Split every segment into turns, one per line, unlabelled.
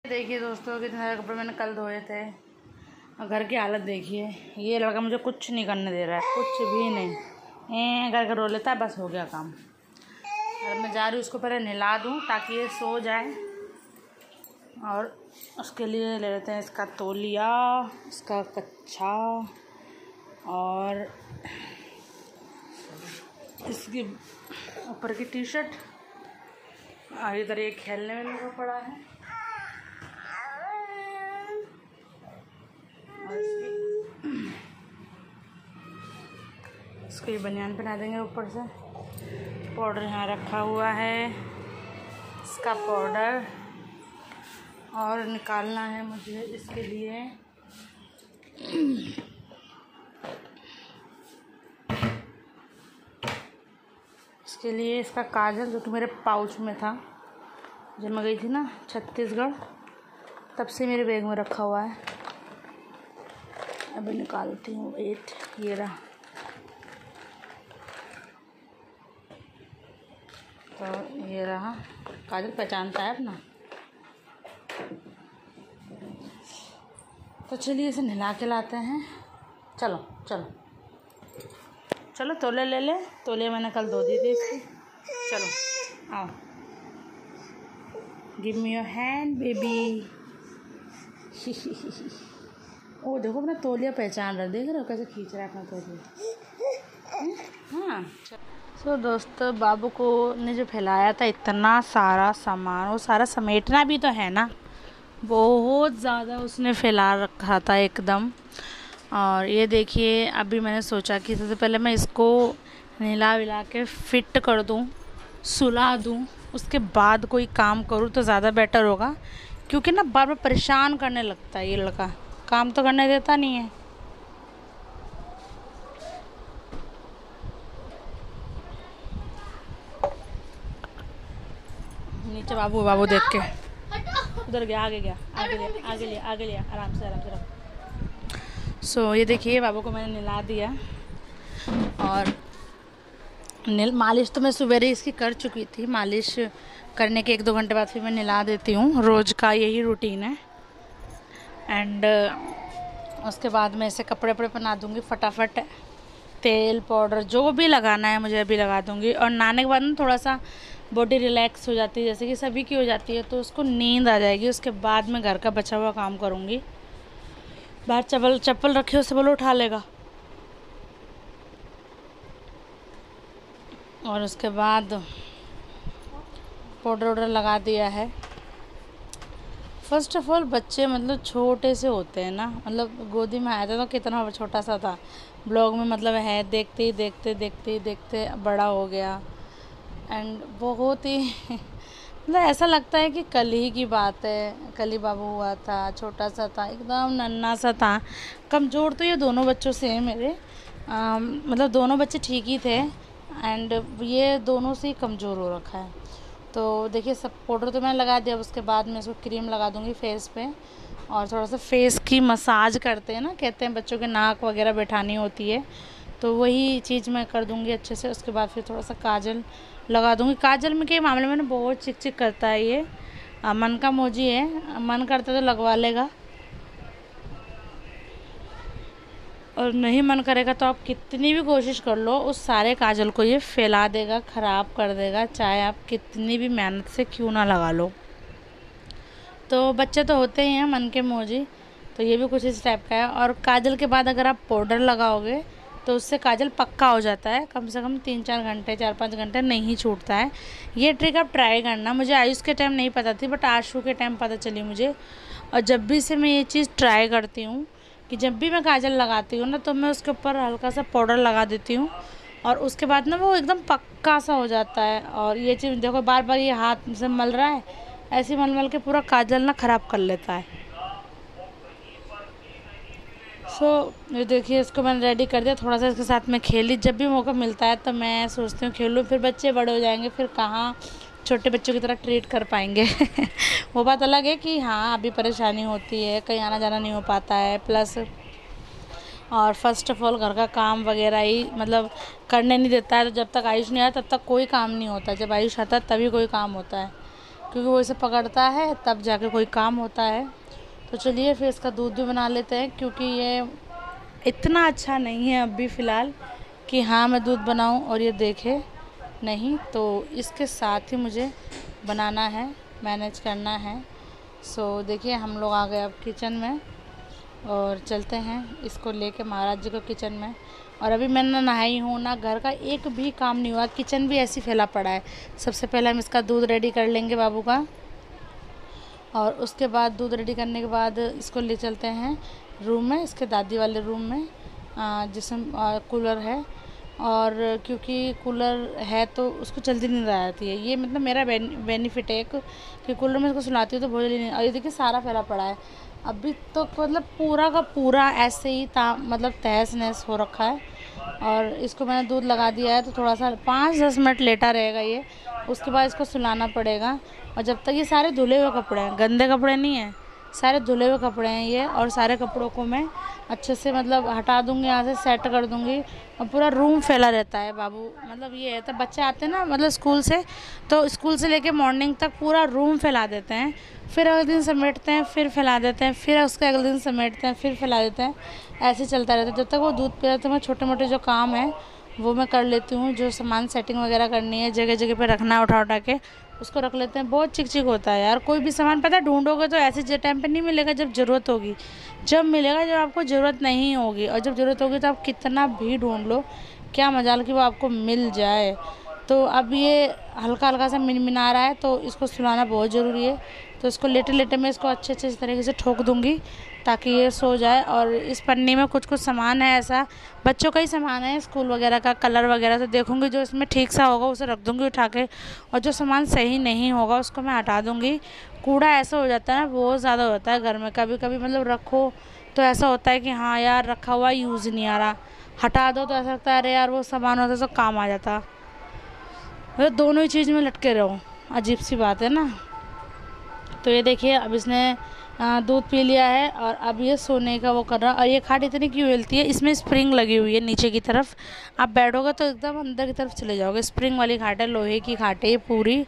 देखिए दोस्तों, कितने सारे कपड़े मैंने कल धोए थे और घर की हालत देखिए। ये लड़का मुझे कुछ नहीं करने दे रहा है, कुछ भी नहीं। घर का रो लेता है, बस हो गया काम। और मैं जा रही हूँ उसको पहले नहला दूँ ताकि ये सो जाए। और उसके लिए ले लेते हैं इसका तौलिया, इसका कच्छा और इसकी ऊपर की टी शर्ट। और इधर ये खेलने वेलने को पड़ा है। और इसको ये बनियान पहना देंगे ऊपर से। पाउडर यहाँ रखा हुआ है, इसका पाउडर। और निकालना है मुझे इसके लिए इसका काजल, जो कि मेरे पाउच में था जब मैं गई थी ना छत्तीसगढ़, तब से मेरे बैग में रखा हुआ है। अभी निकालती हूँ, वेट, ये रहा। तो ये रहा काजल, पहचानता है अपना। तो चलिए इसे नहला के लाते हैं। चलो चलो चलो, तौले ले ले। तौले मैंने कल धो दी थी इसकी। चलो आओ, give me your hand baby. ओ देखो, अपना तौलिया पहचान रहा, देख रहे हो कैसे खींच रहा है अपना तौलिया। हाँ। सो दोस्तों, बाबू को ने जो फैलाया था इतना सारा सामान, वो सारा समेटना भी तो है ना। बहुत ज़्यादा उसने फैला रखा था एकदम। और ये देखिए, अभी मैंने सोचा कि सबसे पहले मैं इसको नहला विला के फिट कर दूँ, सुला दूँ, उसके बाद कोई काम करूँ तो ज़्यादा बेटर होगा। क्योंकि ना बार बार परेशान करने लगता है ये लड़का, काम तो करने देता नहीं है। नीचे बाबू बाबू देख के उधर गया, आगे गया, आगे लिया, आराम से रख। सो ये देखिए, बाबू को मैंने नहला दिया। और मालिश तो मैं सुबह इसकी कर चुकी थी। मालिश करने के 1-2 घंटे बाद फिर मैं नहला देती हूँ, रोज़ का यही रूटीन है। एंड उसके बाद मैं इसे कपड़े पहना दूँगी फटाफट। तेल पाउडर जो भी लगाना है मुझे अभी लगा दूँगी। और नहाने के बाद ना थोड़ा सा बॉडी रिलैक्स हो जाती है, जैसे कि सभी की हो जाती है, तो उसको नींद आ जाएगी। उसके बाद मैं घर का बचा हुआ काम करूँगी। बाहर चप्पल रखे, उससे बोलो उठा लेगा। और उसके बाद पाउडर वाउडर लगा दिया है। फर्स्ट ऑफ ऑल बच्चे मतलब छोटे से होते हैं ना, मतलब गोदी में आया था तो कितना छोटा सा था, ब्लॉग में मतलब है, देखते ही देखते बड़ा हो गया। एंड बहुत ही मतलब ऐसा लगता है कि कल ही की बात है, कल ही बाबू हुआ था, छोटा सा था, एकदम नन्हा सा था। कमज़ोर तो ये दोनों बच्चों से है मेरे, मतलब दोनों बच्चे ठीक ही थे। एंड ये दोनों से ही कमज़ोर हो रखा है। तो देखिए, सब पाउडर तो मैंने लगा दिया। उसके बाद मैं इसको क्रीम लगा दूँगी फेस पे। और थोड़ा सा फेस की मसाज करते हैं ना, कहते हैं बच्चों के नाक वगैरह बैठानी होती है, तो वही चीज़ मैं कर दूँगी अच्छे से। उसके बाद फिर थोड़ा सा काजल लगा दूँगी। काजल में के मामले में ना बहुत चिक करता है ये, मन का मोजी है, मन करता तो लगवा लेगा, और नहीं मन करेगा तो आप कितनी भी कोशिश कर लो, उस सारे काजल को ये फैला देगा, ख़राब कर देगा, चाहे आप कितनी भी मेहनत से क्यों ना लगा लो। तो बच्चे तो होते ही हैं मन के मोजी, तो ये भी कुछ इस टाइप का है। और काजल के बाद अगर आप पाउडर लगाओगे तो उससे काजल पक्का हो जाता है, कम से कम 3-4 घंटे, 4-5 घंटे नहीं छूटता है। ये ट्रिक आप ट्राई करना। मुझे आयुष के टाइम नहीं पता थी, बट आशु के टाइम पता चली मुझे। और जब भी से मैं ये चीज़ ट्राई करती हूँ कि जब भी मैं काजल लगाती हूँ ना, तो मैं उसके ऊपर हल्का सा पाउडर लगा देती हूँ, और उसके बाद ना वो एकदम पक्का सा हो जाता है। और ये चीज़ देखो, बार बार ये हाथ से मल रहा है, ऐसे मल के पूरा काजल ना ख़राब कर लेता है। सो ये देखिए, इसको मैंने रेडी कर दिया। थोड़ा सा इसके साथ में खेली, जब भी मौका मिलता है तो मैं सोचती हूँ खेलूँ। फिर बच्चे बड़े हो जाएंगे, फिर कहाँ छोटे बच्चों की तरह ट्रीट कर पाएंगे। वो बात अलग है कि हाँ, अभी परेशानी होती है, कहीं आना जाना नहीं हो पाता है, प्लस और फर्स्ट ऑफ ऑल घर का काम वगैरह ही मतलब करने नहीं देता है। तो जब तक आयुष नहीं आता तब तक कोई काम नहीं होता, जब आयुष आता है तभी कोई काम होता है। क्योंकि वो इसे पकड़ता है तब जाके कोई काम होता है। तो चलिए फिर इसका दूध भी बना लेते हैं, क्योंकि ये इतना अच्छा नहीं है अभी फ़िलहाल कि हाँ मैं दूध बनाऊं और ये देखे नहीं। तो इसके साथ ही मुझे बनाना है, मैनेज करना है। सो देखिए हम लोग आ गए अब किचन में और चलते हैं इसको लेके महाराज जी को किचन में। और अभी मैं ना नहाई हूँ ना, घर का एक भी काम नहीं हुआ, किचन भी ऐसी फैला पड़ा है। सबसे पहले हम इसका दूध रेडी कर लेंगे बाबू का, और उसके बाद दूध रेडी करने के बाद इसको ले चलते हैं रूम में, इसके दादी वाले रूम में जिसमें कूलर है। और क्योंकि कूलर है तो उसको जल्दी नींद आ जाती है। ये मतलब मेरा बेनिफिट है कि कूलर में इसको सुलाती हूँ तो बहुत जल्दी नींद। और ये देखिए सारा फैला पड़ा है अभी तो, मतलब पूरा का पूरा ऐसे ही मतलब तहस नहस हो रखा है। और इसको मैंने दूध लगा दिया है तो थोड़ा सा 5-10 मिनट लेटा रहेगा ये, उसके बाद इसको सुलाना पड़ेगा। और जब तक ये सारे धुले हुए कपड़े हैं, गंदे कपड़े नहीं हैं, सारे धुले हुए कपड़े हैं ये। और सारे कपड़ों को मैं अच्छे से मतलब हटा दूँगी, यहाँ से सेट कर दूँगी। और पूरा रूम फैला रहता है बाबू, मतलब ये है तो बच्चे आते हैं ना मतलब स्कूल से, तो स्कूल से लेके मॉर्निंग तक पूरा रूम फैला देते हैं, फिर अगले दिन समेटते हैं, फिर फैला देते हैं, फिर उसके अगले दिन समेटते हैं, फिर फैला देते हैं। ऐसे चलता रहता है जब तक वो दूध पी रहा है। तो मैं छोटे मोटे जो काम है वो मैं कर लेती हूँ, जो सामान सेटिंग वगैरह करनी है, जगह जगह पे रखना है, उठा के उसको रख लेते हैं। बहुत चिक चिक होता है यार, कोई भी सामान पता है ढूंढोगे तो ऐसे टाइम पे नहीं मिलेगा जब ज़रूरत होगी, जब मिलेगा जब आपको ज़रूरत नहीं होगी। और जब ज़रूरत होगी तो आप कितना भी ढूंढ लो, क्या मजाल कि वो आपको मिल जाए। तो अब ये हल्का हल्का सा मिनमिना रहा है तो इसको सुलाना बहुत ज़रूरी है। तो इसको लेटे लेटे मैं इसको अच्छे अच्छे तरीके से ठोक दूँगी ताकि ये सो जाए। और इस पन्नी में कुछ कुछ सामान है, ऐसा बच्चों का ही सामान है, स्कूल वगैरह का कलर वगैरह। तो देखूँगी जो इसमें ठीक सा होगा उसे रख दूँगी उठा के, और जो सामान सही नहीं होगा उसको मैं हटा दूँगी। कूड़ा ऐसा हो जाता है ना, बहुत ज़्यादा होता है घर में, कभी कभी मतलब रखो तो ऐसा होता है कि हाँ यार रखा हुआ यूज़ नहीं आ रहा, हटा दो तो ऐसा लगता है अरे यार वो सामान होता तो काम आ जाता। मतलब दोनों ही चीज़ में लटके रहो, अजीब सी बात है ना। तो ये देखिए अब इसने दूध पी लिया है और अब ये सोने का वो कर रहा है। और ये खाट इतनी क्यों हिलती है, इसमें स्प्रिंग लगी हुई है नीचे की तरफ, आप बैठोगे तो एकदम अंदर की तरफ चले जाओगे। स्प्रिंग वाली खाट है, लोहे की खाट है ये पूरी,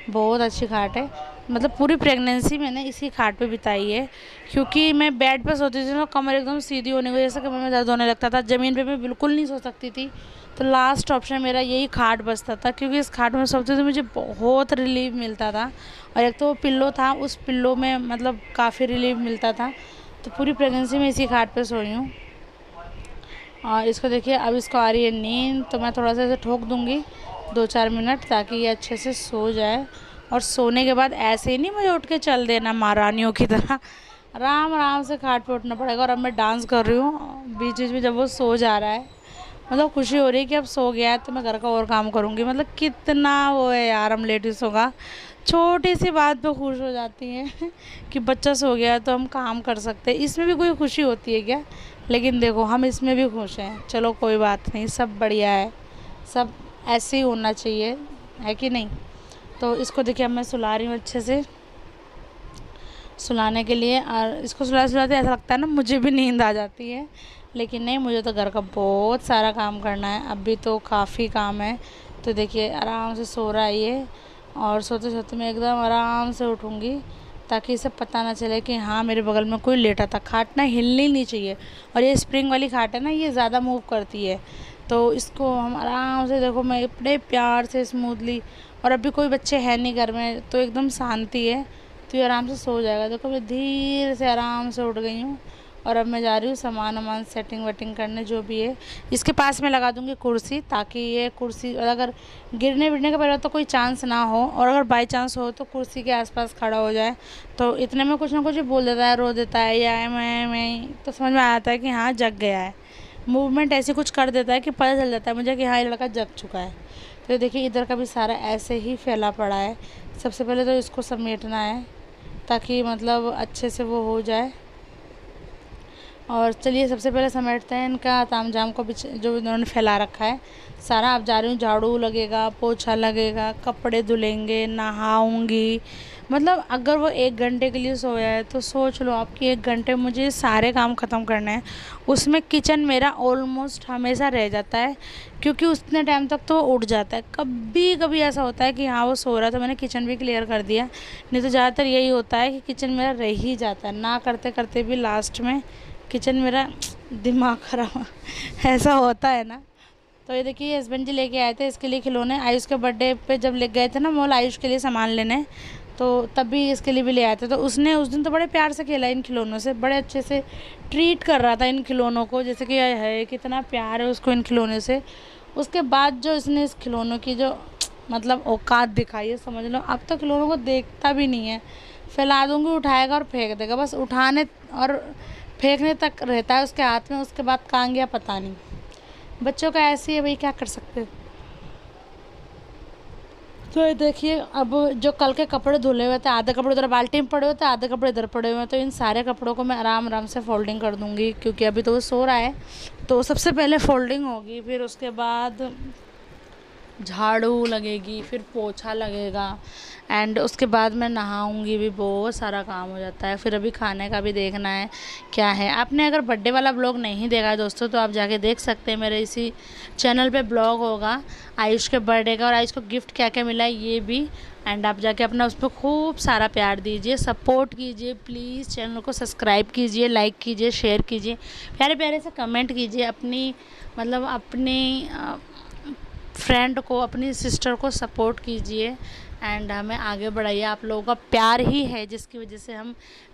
बहुत अच्छी खाट है। मतलब पूरी प्रेगनेंसी मैंने इसी खाट पे बिताई है, क्योंकि मैं बेड पे सोती थी ना, कमर एकदम सीधी होने की वजह से कमर में दर्द होने लगता था, ज़मीन पे मैं बिल्कुल नहीं सो सकती थी। तो लास्ट ऑप्शन मेरा यही खाट बचता था, क्योंकि इस खाट में सोते थे मुझे बहुत रिलीफ मिलता था। और एक तो वो पिल्लो था, उस पिल्लो में मतलब काफ़ी रिलीफ मिलता था। तो पूरी प्रेगनेंसी में इसी खाट पे सोई हूँ। और इसको देखिए अब इसको आ रही है नींद, तो मैं थोड़ा सा इसे ठोक दूँगी 2-4 मिनट ताकि ये अच्छे से सो जाए। और सोने के बाद ऐसे ही नहीं मुझे उठ के चल देना महारानियों की तरह, आराम आराम से खाट पे उठना पड़ेगा। और अब मैं डांस कर रही हूँ बीच बीच में जब वो सो जा रहा है, मतलब खुशी हो रही है कि अब सो गया है तो मैं घर का और काम करूँगी। मतलब कितना वो है यार हम लेडीज़ों का, छोटी सी बात पे खुश हो जाती हैं कि बच्चा सो गया है तो हम काम कर सकते हैं। इसमें भी कोई खुशी होती है क्या? लेकिन देखो हम इसमें भी खुश हैं, चलो कोई बात नहीं, सब बढ़िया है, सब ऐसे ही होना चाहिए, है कि नहीं। तो इसको देखिए अब मैं सुला रही हूँ अच्छे से सुलाने के लिए। और इसको सुलाते ऐसा लगता है ना मुझे भी नींद आ जाती है, लेकिन नहीं, मुझे तो घर का बहुत सारा काम करना है, अभी तो काफ़ी काम है। तो देखिए आराम से सो रहा है ये, और सोते सोते मैं एकदम आराम से उठूँगी ताकि इसे पता ना चले कि हाँ मेरे बगल में कोई लेटा था। खाट ना हिलनी नहीं चाहिए, और ये स्प्रिंग वाली खाट है ना, ये ज़्यादा मूव करती है। तो इसको हम आराम से, देखो मैं इतने प्यार से स्मूथली, और अभी कोई बच्चे हैं नहीं घर में तो एकदम शांति है, तो ये आराम से सो जाएगा। देखो मैं धीरे से आराम से उठ गई हूँ, और अब मैं जा रही हूँ सामान वामान सेटिंग वेटिंग करने जो भी है। इसके पास में लगा दूँगी कुर्सी, ताकि ये कुर्सी अगर गिरने विरने का पहले तो कोई चांस ना हो, और अगर बाई चांस हो तो कुर्सी के आसपास खड़ा हो जाए। तो इतने में कुछ ना कुछ बोल देता है, रो देता है या मैं तो समझ में आ जाता है कि हाँ जग गया है। मूवमेंट ऐसे कुछ कर देता है कि पता चल जाता है मुझे कि हाँ ये लड़का जग चुका है। तो देखिए इधर का भी सारा ऐसे ही फैला पड़ा है। सबसे पहले तो इसको समेटना है ताकि मतलब अच्छे से वो हो जाए। और चलिए सबसे पहले समेटते हैं इनका तामझाम को जो इन्होंने फैला रखा है सारा। अब जा रही हूँ, झाड़ू लगेगा, पोछा लगेगा, कपड़े धुलेंगे, नहाऊंगी। मतलब अगर वो 1 घंटे के लिए सोया है तो सोच लो आपकी 1 घंटे मुझे सारे काम ख़त्म करने हैं। उसमें किचन मेरा ऑलमोस्ट हमेशा रह जाता है, क्योंकि उतने टाइम तक तो वो उठ जाता है। कभी कभी ऐसा होता है कि हाँ वो सो रहा है तो मैंने किचन भी क्लियर कर दिया, नहीं तो ज़्यादातर यही होता है कि किचन मेरा रह ही जाता है, ना करते करते भी लास्ट में किचन मेरा दिमाग खराब ऐसा होता है ना। तो ये देखिए हस्बैंड जी लेके आए थे इसके लिए खिलौने। आयुष के बर्थडे पे जब ले गए थे ना मॉल आयुष के लिए सामान लेने, तो तब भी इसके लिए भी ले आए थे। तो उसने उस दिन तो बड़े प्यार से खेला इन खिलौनों से, बड़े अच्छे से ट्रीट कर रहा था इन खिलौनों को, जैसे कि है कितना प्यार है उसको इन खिलौने से। उसके बाद जो इसने इस खिलौनों की जो मतलब औकात दिखाई है, समझ लो अब तो खिलौनों को देखता भी नहीं है। फैला दूंगी उठाएगा और फेंक देगा, बस उठाने और फेंकने तक रहता है उसके हाथ में, उसके बाद कहाँ गया पता नहीं। बच्चों का ऐसे ही है भाई, क्या कर सकते हैं। तो ये देखिए अब जो कल के कपड़े धुले हुए थे, आधे कपड़े उधर बाल्टी में पड़े हुए थे, आधे कपड़े इधर पड़े हुए हैं, तो इन सारे कपड़ों को मैं आराम आराम से फोल्डिंग कर दूंगी, क्योंकि अभी तो वो सो रहा है। तो सबसे पहले फोल्डिंग होगी, फिर उसके बाद झाड़ू लगेगी, फिर पोछा लगेगा, एंड उसके बाद मैं नहाऊंगी भी। बहुत सारा काम हो जाता है। फिर अभी खाने का भी देखना है क्या है। आपने अगर बर्थडे वाला ब्लॉग नहीं देखा है दोस्तों तो आप जाके देख सकते हैं, मेरे इसी चैनल पे ब्लॉग होगा आयुष के बर्थडे का, और आयुष को गिफ्ट क्या क्या मिला है ये भी। एंड आप जाके अपना उस पर खूब सारा प्यार दीजिए, सपोर्ट कीजिए, प्लीज़ चैनल को सब्सक्राइब कीजिए, लाइक कीजिए, शेयर कीजिए, प्यारे प्यारे से कमेंट कीजिए। अपनी मतलब अपनी फ्रेंड को, अपनी सिस्टर को सपोर्ट कीजिए, एंड हमें आगे बढ़ाइए। आप लोगों का प्यार ही है जिसकी वजह से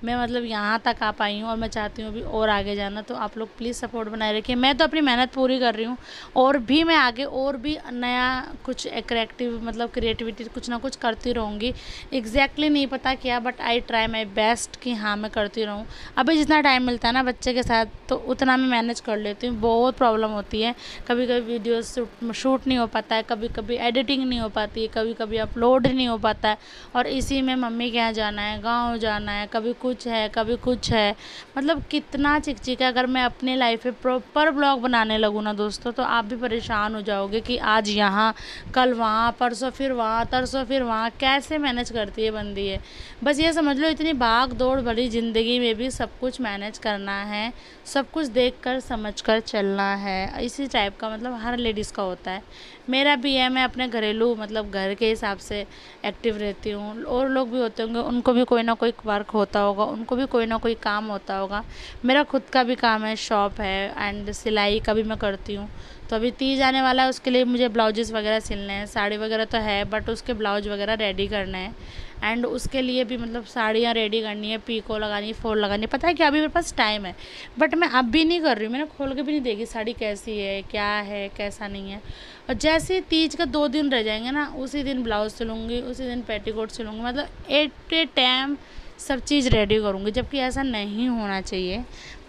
मैं मतलब यहाँ तक आ पाई हूँ, और मैं चाहती हूँ अभी और आगे जाना। तो आप लोग प्लीज़ सपोर्ट बनाए रखिए। मैं तो अपनी मेहनत पूरी कर रही हूँ, और भी मैं आगे और भी नया कुछ क्रिएटिव मतलब क्रिएटिविटी कुछ ना कुछ करती रहूँगी। एग्जैक्टली नहीं पता क्या, but I try my best कि हाँ मैं करती रहूँ। अभी जितना टाइम मिलता है ना बच्चे के साथ तो उतना मैं मैनेज कर लेती हूँ। बहुत प्रॉब्लम होती है, कभी कभी वीडियो शूट नहीं हो पाता है, कभी कभी एडिटिंग नहीं हो पाती है, कभी कभी अपलोड नहीं हो पाता है, और इसी में मम्मी के यहाँ जाना है, गांव जाना है, कभी कुछ है कभी कुछ है। मतलब कितना चिकचिक है। अगर मैं अपनी लाइफ में प्रॉपर ब्लॉग बनाने लगूँ ना दोस्तों तो आप भी परेशान हो जाओगे कि आज यहाँ, कल वहाँ, परसों फिर वहाँ, तरसों फिर वहाँ, कैसे मैनेज करती है बंदी है। बस ये समझ लो इतनी भाग दौड़ भरी ज़िंदगी में भी सब कुछ मैनेज करना है, सब कुछ देख कर समझ कर चलना है। इसी टाइप का मतलब हर लेडीज़ का होता है, मेरा भी है। मैं अपने घरेलू मतलब घर के हिसाब से एक्टिव रहती हूँ, और लोग भी होते होंगे उनको भी कोई ना कोई वर्क होता होगा, उनको भी कोई ना कोई काम होता होगा। मेरा खुद का भी काम है, शॉप है, एंड सिलाई का भी मैं करती हूँ। तो अभी तीज आने वाला है, उसके लिए मुझे ब्लाउजेस वगैरह सिलने हैं। साड़ी वगैरह तो है बट उसके ब्लाउज वगैरह रेडी करने हैं, एंड उसके लिए भी मतलब साड़ियाँ रेडी करनी है, पीको लगानी है, फॉल लगानी है। पता है क्या, अभी मेरे पास टाइम है बट मैं अब भी नहीं कर रही हूँ। मैंने खोल के भी नहीं देखी साड़ी कैसी है, क्या है, कैसा नहीं है। और जैसे ही तीज का 2 दिन रह जाएंगे ना, उसी दिन ब्लाउज सिलूँगी, उसी दिन पेटीकोट सिलूँगी। मतलब एट ए टाइम सब चीज़ रेडी करूँगी, जबकि ऐसा नहीं होना चाहिए।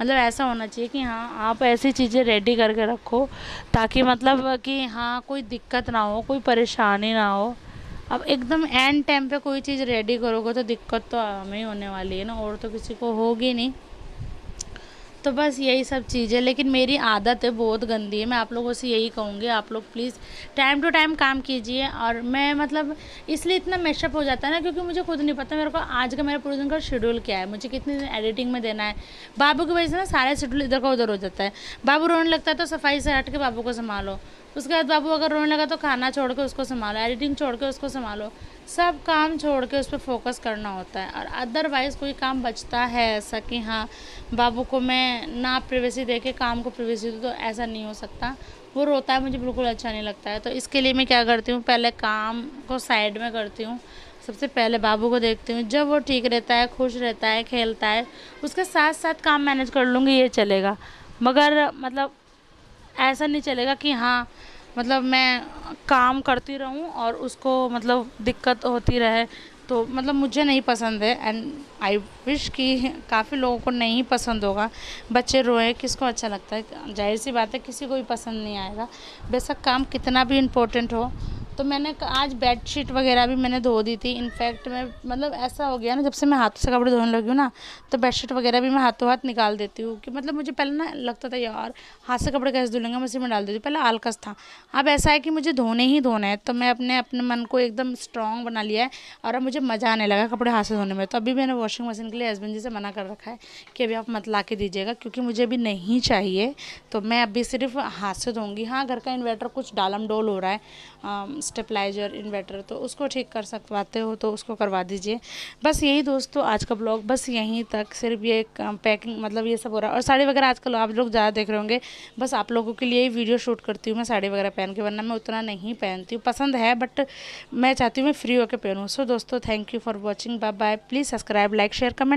मतलब ऐसा होना चाहिए कि हाँ आप ऐसी चीज़ें रेडी करके रखो ताकि मतलब कि हाँ कोई दिक्कत ना हो, कोई परेशानी ना हो। अब एकदम एंड टाइम पे कोई चीज़ रेडी करोगे तो दिक्कत तो हमें ही होने वाली है ना, और तो किसी को होगी नहीं। तो बस यही सब चीज़ है, लेकिन मेरी आदत है बहुत गंदी है। मैं आप लोगों से यही कहूँगी, आप लोग प्लीज़ टाइम टू टाइम काम कीजिए। और मैं मतलब इसलिए इतना मैशअप हो जाता है ना, क्योंकि मुझे खुद नहीं पता मेरे को आज का मेरा पूरे दिन का शेड्यूल क्या है, मुझे कितने दिन एडिटिंग में देना है। बाबू की वजह से ना सारा शेड्यूल इधर का उधर हो जाता है। बाबू रोने लगता है तो सफाई से हट के बाबू को संभालो, उसके बाद बाबू अगर रोने लगा तो खाना छोड़ के उसको संभालो, एडिटिंग छोड़ के उसको संभालो, सब काम छोड़ के उस पर फोकस करना होता है। और अदरवाइज़ कोई काम बचता है ऐसा कि हाँ बाबू को मैं ना प्रिवेसी दे के काम को प्रिवेसी दूँ, तो ऐसा नहीं हो सकता। वो रोता है, मुझे बिल्कुल अच्छा नहीं लगता है। तो इसके लिए मैं क्या करती हूँ, पहले काम को साइड में करती हूँ, सबसे पहले बाबू को देखती हूँ। जब वो ठीक रहता है, खुश रहता है, खेलता है, उसके साथ साथ काम मैनेज कर लूँगी, ये चलेगा। मगर मतलब ऐसा नहीं चलेगा कि हाँ मतलब मैं काम करती रहूँ और उसको मतलब दिक्कत होती रहे, तो मतलब मुझे नहीं पसंद है। एंड आई विश कि काफ़ी लोगों को नहीं पसंद होगा। बच्चे रोए किसको अच्छा लगता है, जाहिर सी बात है किसी को भी पसंद नहीं आएगा। बेशक काम कितना भी इम्पोर्टेंट हो, तो मैंने आज बेडशीट वगैरह भी मैंने धो दी थी। इनफैक्ट मैं मतलब ऐसा हो गया ना, जब से मैं हाथों से कपड़े धोने लगी हूँ ना, तो बेडशीट वगैरह भी मैं हाथों हाथ निकाल देती हूँ। कि मतलब मुझे पहले ना लगता था यार हाथ से कपड़े कैसे धुलेंगे, मैं उसी में डाल देती हूँ, पहले आलकस था। अब ऐसा है कि मुझे धोने ही धोने हैं, तो मैं अपने अपने मन को एकदम स्ट्रांग बना लिया है और अब मुझे मज़ा आने लगा कपड़े हाथ से धोने में। तो अभी मैंने वॉशिंग मशीन के लिए हस्बैंड जी से मना कर रखा है कि अभी आप मत ला के दीजिएगा, क्योंकि मुझे अभी नहीं चाहिए। तो मैं अभी सिर्फ हाथ से धोऊंगी। हाँ, घर का इन्वर्टर कुछ डालम डोल हो रहा है, स्टेबलाइजर इन्वर्टर, तो उसको ठीक कर सकवाते हो तो उसको करवा दीजिए। बस यही दोस्तों आज का ब्लॉग बस यहीं तक। सिर्फ ये पैकिंग मतलब ये सब हो रहा है। और साड़ी वगैरह आजकल आप लोग ज़्यादा देख रहे होंगे, बस आप लोगों के लिए ही वीडियो शूट करती हूँ मैं साड़ी वगैरह पहन के, वरना मैं उतना नहीं पहनती हूँ। पसंद है बट मैं चाहती हूँ मैं फ्री होकर पहनूँ। सो दोस्तों, thank you for watching, bye bye. Please subscribe, like, share, comment.